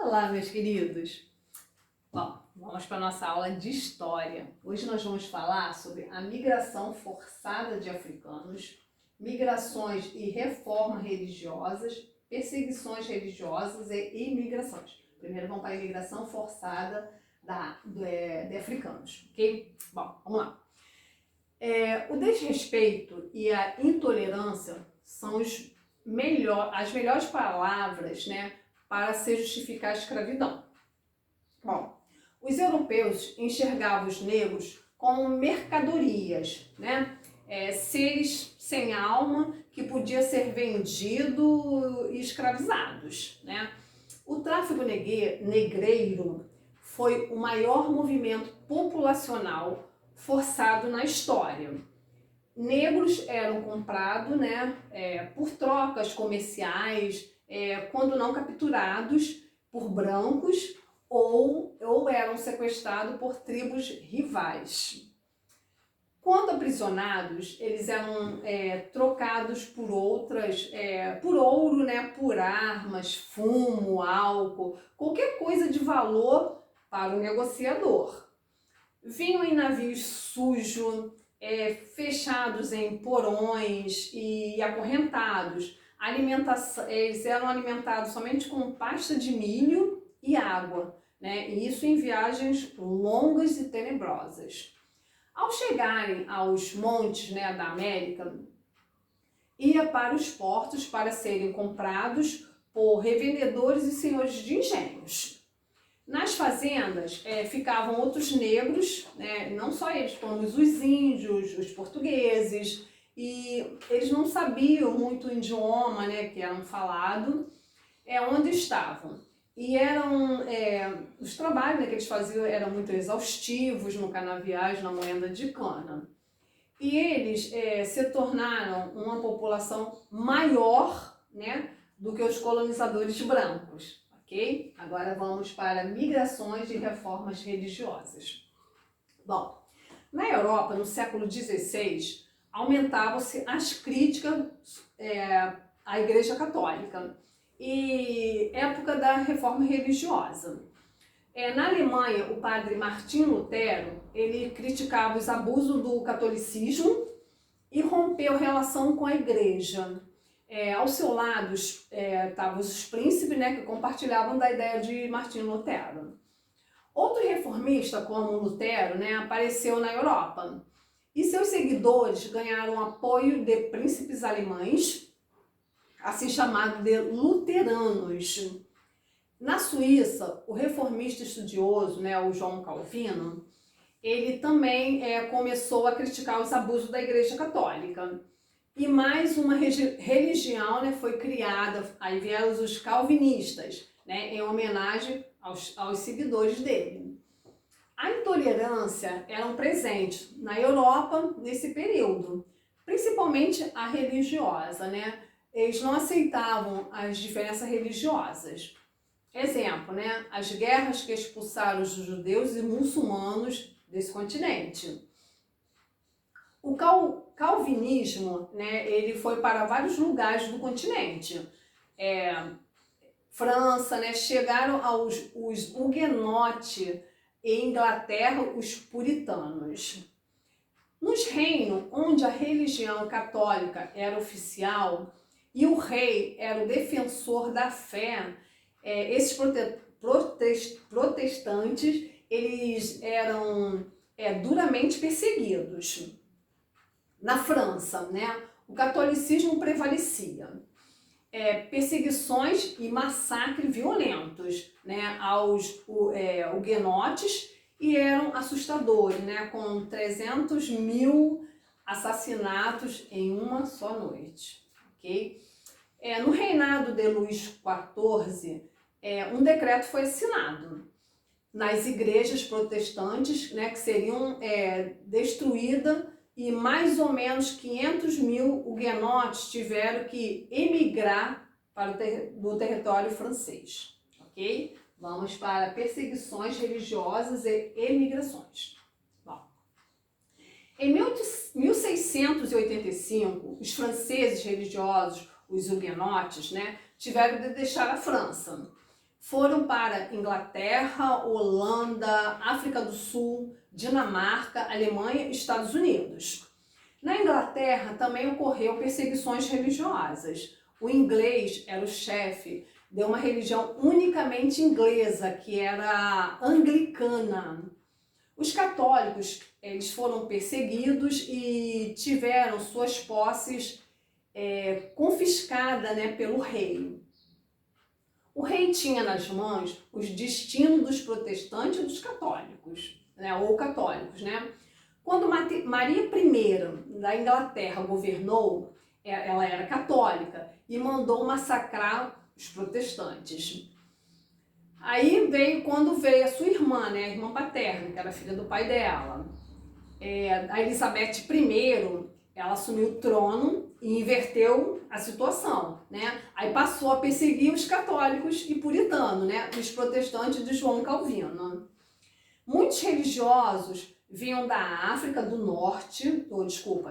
Olá, meus queridos! Bom, vamos para a nossa aula de História. Hoje nós vamos falar sobre a migração forçada de africanos, migrações e reformas religiosas, perseguições religiosas e imigrações. Primeiro vamos para a imigração forçada de africanos, ok? Bom, vamos lá. O desrespeito e a intolerância são as melhores palavras, né, para se justificar a escravidão. Bom, os europeus enxergavam os negros como mercadorias, né? Seres sem alma que podia ser vendido e escravizados, né? O tráfico negreiro foi o maior movimento populacional forçado na história. Negros eram comprados, né, por trocas comerciais, quando não capturados por brancos, ou eram sequestrados por tribos rivais. Quando aprisionados, eles eram trocados por por ouro, né, por armas, fumo, álcool, qualquer coisa de valor para o negociador. Vinham em navios sujos, fechados em porões e acorrentados. Eles eram alimentados somente com pasta de milho e água, né? E isso em viagens longas e tenebrosas. Ao chegarem aos montes, né, da América, ia para os portos para serem comprados por revendedores e senhores de engenhos. Nas fazendas ficavam outros negros, né, não só eles, como os índios, os portugueses, e eles não sabiam muito o idioma, né, que eram falado, onde estavam. E os trabalhos, né, que eles faziam eram muito exaustivos no canaviais, na moenda de cana. E eles se tornaram uma população maior, né, do que os colonizadores brancos. Ok? Agora vamos para migrações e reformas religiosas. Bom, na Europa, no século XVI, aumentavam-se as críticas à Igreja Católica e época da reforma religiosa. Na Alemanha, o padre Martim Lutero, ele criticava os abusos do catolicismo e rompeu relação com a Igreja. Ao seu lado estavam os príncipes, né, que compartilhavam da ideia de Martim Lutero. Outro reformista, como Lutero, né, apareceu na Europa e seus seguidores ganharam apoio de príncipes alemães, assim chamados de luteranos. Na Suíça, o reformista estudioso, né, o João Calvino, ele também começou a criticar os abusos da Igreja Católica. E mais uma religião, né, foi criada, aí vieram os calvinistas, né, em homenagem aos seguidores dele. A intolerância era um presente na Europa nesse período, principalmente a religiosa, né? Eles não aceitavam as diferenças religiosas. Exemplo, né, as guerras que expulsaram os judeus e muçulmanos desse continente. O calvinismo, né, ele foi para vários lugares do continente. França, né, chegaram os huguenotes, e Inglaterra, os puritanos. Nos reinos onde a religião católica era oficial e o rei era o defensor da fé, esses protestantes, eles eram duramente perseguidos. Na França, né, o catolicismo prevalecia. Perseguições e massacres violentos, né, aos huguenotes, e eram assustadores, né, com 300 mil assassinatos em uma só noite. Okay? No reinado de Luís XIV, um decreto foi assinado nas igrejas protestantes, né, que seriam destruídas, e mais ou menos 500 mil huguenotes tiveram que emigrar do território francês. Ok? Vamos para perseguições religiosas e emigrações. Bom, em 1685, os franceses religiosos, os huguenotes, né, tiveram de deixar a França. foram para Inglaterra, Holanda, África do Sul, Dinamarca, Alemanha e Estados Unidos. Na Inglaterra também ocorreu perseguições religiosas. O inglês era o chefe de uma religião unicamente inglesa, que era anglicana. Os católicos, eles foram perseguidos e tiveram suas posses confiscadas, né, pelo rei. O rei tinha nas mãos os destinos dos protestantes e dos católicos, né, ou católicos, né? Quando Maria I da Inglaterra governou, ela era católica e mandou massacrar os protestantes. Aí quando veio a sua irmã, né, a irmã paterna, que era filha do pai dela, a Elizabeth I, ela assumiu o trono e inverteu a situação, né? Aí passou a perseguir os católicos e puritanos, né, os protestantes de João Calvino. Muitos religiosos vinham da África do Norte,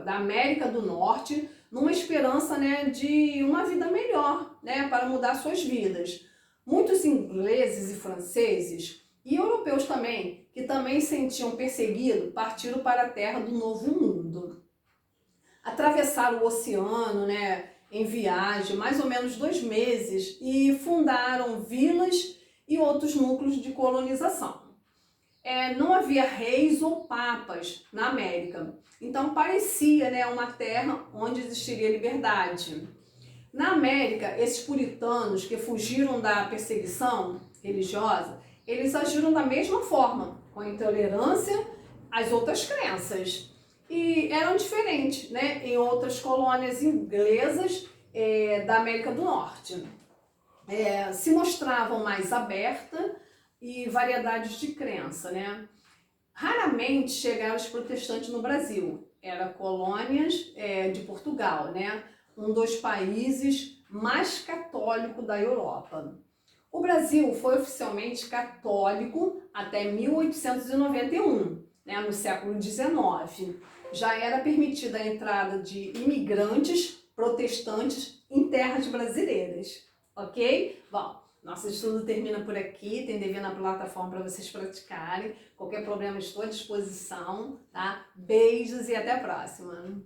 da América do Norte, numa esperança, né, de uma vida melhor, né, para mudar suas vidas. Muitos ingleses e franceses, e europeus também, que também se sentiam perseguidos, partiram para a terra do Novo Mundo. Atravessaram o oceano, né, em viagem, mais ou menos 2 meses, e fundaram vilas e outros núcleos de colonização. Não havia reis ou papas na América, então parecia, né, uma terra onde existiria liberdade. Na América, esses puritanos que fugiram da perseguição religiosa, eles agiram da mesma forma, com a intolerância às outras crenças. E eram diferentes, né, em outras colônias inglesas da América do Norte. Se mostravam mais abertas e variedades de crença, né? Raramente chegaram os protestantes no Brasil. Eram colônias de Portugal, né? Um dos países mais católicos da Europa. O Brasil foi oficialmente católico até 1891, né, no século XIX. Já era permitida a entrada de imigrantes protestantes em terras brasileiras, ok? Bom, nosso estudo termina por aqui, tem dever na plataforma para vocês praticarem. Qualquer problema estou à disposição, tá? Beijos e até a próxima!